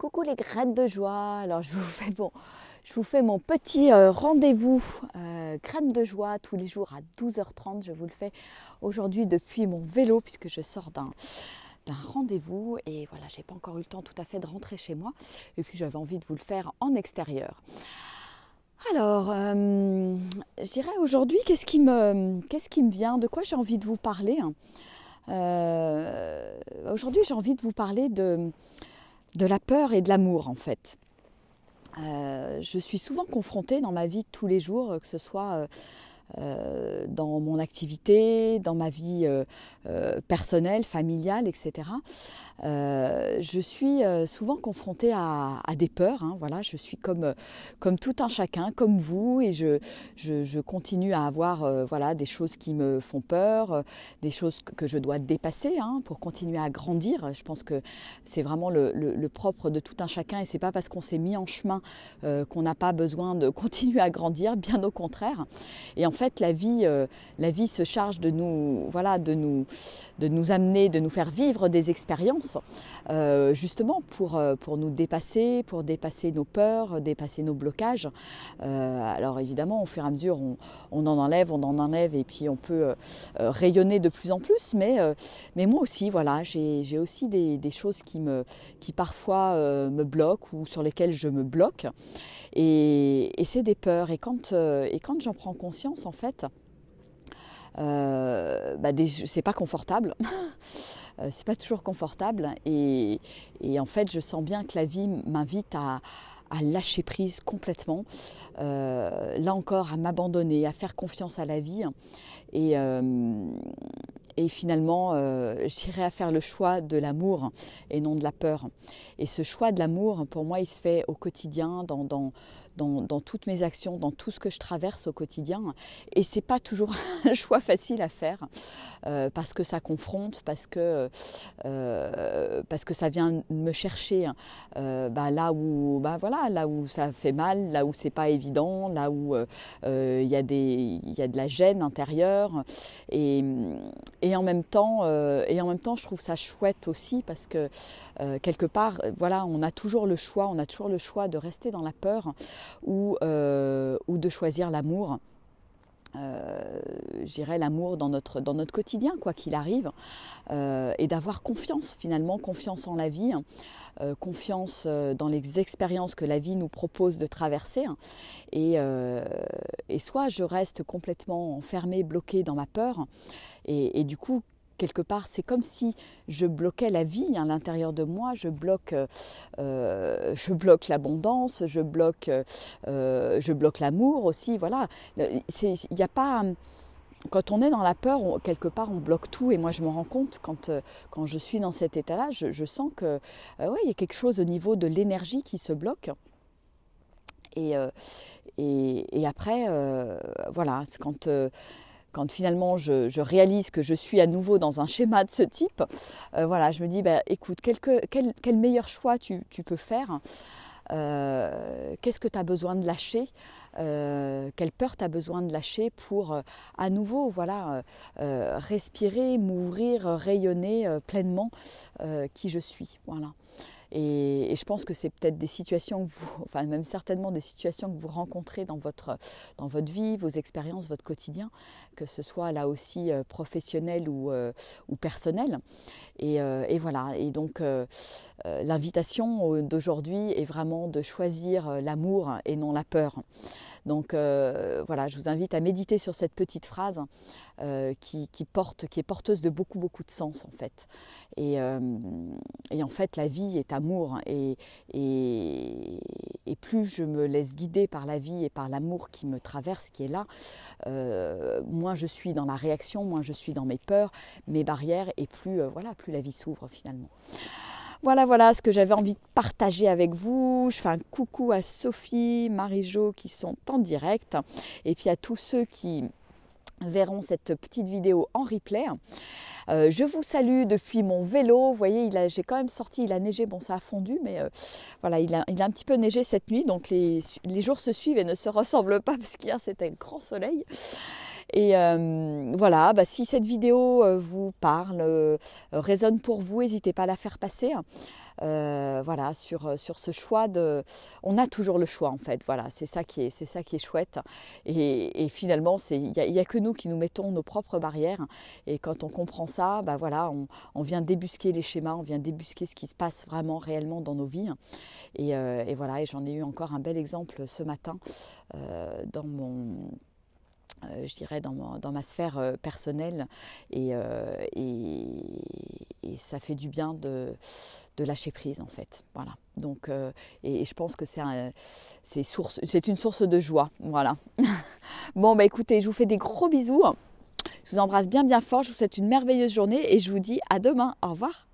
Coucou les graines de joie. Alors je vous fais mon petit rendez-vous graines de joie tous les jours à 12h30. Je vous le fais aujourd'hui depuis mon vélo puisque je sors d'un rendez-vous et voilà, j'ai pas encore eu le temps tout à fait de rentrer chez moi et puis j'avais envie de vous le faire en extérieur. Alors, je dirais aujourd'hui, qu'est-ce qui me vient, de quoi j'ai envie de vous parler. Aujourd'hui, j'ai envie de vous parler de la peur et de l'amour en fait. Je suis souvent confrontée dans ma vie de tous les jours, que ce soit dans mon activité, dans ma vie personnelle, familiale, etc. Je suis souvent confrontée à des peurs. Voilà, je suis comme tout un chacun, comme vous, et je continue à avoir voilà, des choses qui me font peur, des choses que je dois dépasser pour continuer à grandir. Je pense que c'est vraiment le propre de tout un chacun, et c'est pas parce qu'on s'est mis en chemin qu'on n'a pas besoin de continuer à grandir, bien au contraire. Et en fait, la vie se charge de nous, voilà, de nous amener, de nous faire vivre des expériences, justement pour nous dépasser, pour dépasser nos peurs, dépasser nos blocages. Alors évidemment, au fur et à mesure, on en enlève, et puis on peut rayonner de plus en plus. Mais moi aussi, voilà, j'ai aussi des choses qui parfois me bloquent ou sur lesquelles je me bloque. Et c'est des peurs. Et quand j'en prends conscience, en fait, c'est pas confortable. C'est pas toujours confortable. Et en fait, je sens bien que la vie m'invite à lâcher prise complètement. Là encore, à m'abandonner, à faire confiance à la vie. Et finalement, j'irai à faire le choix de l'amour et non de la peur. Et ce choix de l'amour, pour moi, il se fait au quotidien, dans toutes mes actions, dans tout ce que je traverse au quotidien. Et c'est pas toujours un choix facile à faire, parce que ça confronte, parce que ça vient me chercher là où ça fait mal, là où c'est pas évident, là où il y a de la gêne intérieure. Et en même temps, je trouve ça chouette aussi parce que quelque part, voilà, on a toujours le choix de rester dans la peur ou de choisir l'amour. Je dirais l'amour dans notre quotidien, quoi qu'il arrive, et d'avoir confiance finalement, confiance en la vie, confiance dans les expériences que la vie nous propose de traverser, et soit je reste complètement enfermée, bloquée dans ma peur, et du coup quelque part, c'est comme si je bloquais la vie à l'intérieur de moi, je bloque l'abondance, je bloque l'amour aussi. Voilà, il y a pas. Quand on est dans la peur, quelque part, on bloque tout. Et moi, je me rends compte quand je suis dans cet état-là, je sens que il y a quelque chose au niveau de l'énergie qui se bloque. Et après, voilà, c'est quand finalement je réalise que je suis à nouveau dans un schéma de ce type, voilà, je me dis, écoute, quel meilleur choix tu peux faire, qu'est-ce que tu as besoin de lâcher, quelle peur tu as besoin de lâcher pour à nouveau, voilà, respirer, m'ouvrir, rayonner pleinement qui je suis, voilà. Et je pense que c'est peut-être des situations même certainement des situations que vous rencontrez dans votre vie, vos expériences, votre quotidien, que ce soit là aussi professionnel ou personnel. Et voilà. Et donc l'invitation d'aujourd'hui est vraiment de choisir l'amour et non la peur. Donc voilà, je vous invite à méditer sur cette petite phrase qui est porteuse de beaucoup de sens en fait. Et en fait, la vie est amour, et plus je me laisse guider par la vie et par l'amour qui me traverse, qui est là, moins je suis dans la réaction, moins je suis dans mes peurs, mes barrières, et plus la vie s'ouvre finalement. Voilà ce que j'avais envie de partager avec vous. Je fais un coucou à Sophie, Marie-Jo qui sont en direct, et puis à tous ceux qui verront cette petite vidéo en replay. Je vous salue depuis mon vélo. Vous voyez, j'ai quand même sorti, il a neigé, bon ça a fondu, mais voilà, il a un petit peu neigé cette nuit, donc les jours se suivent et ne se ressemblent pas parce qu'hier c'était un grand soleil. Et voilà, si cette vidéo vous parle, résonne pour vous, n'hésitez pas à la faire passer. voilà, sur ce choix de... On a toujours le choix en fait, voilà, c'est ça qui est chouette. Et finalement, il y a que nous qui nous mettons nos propres barrières. Et quand on comprend ça, bah voilà, on vient débusquer les schémas, on vient débusquer ce qui se passe vraiment, réellement dans nos vies. Et voilà, et j'en ai eu encore un bel exemple ce matin dans mon... je dirais dans ma sphère personnelle et ça fait du bien de lâcher prise en fait, voilà. Donc et je pense que c'est une source de joie, voilà. Bon bah écoutez, je vous fais des gros bisous, je vous embrasse bien fort, je vous souhaite une merveilleuse journée et je vous dis à demain, au revoir.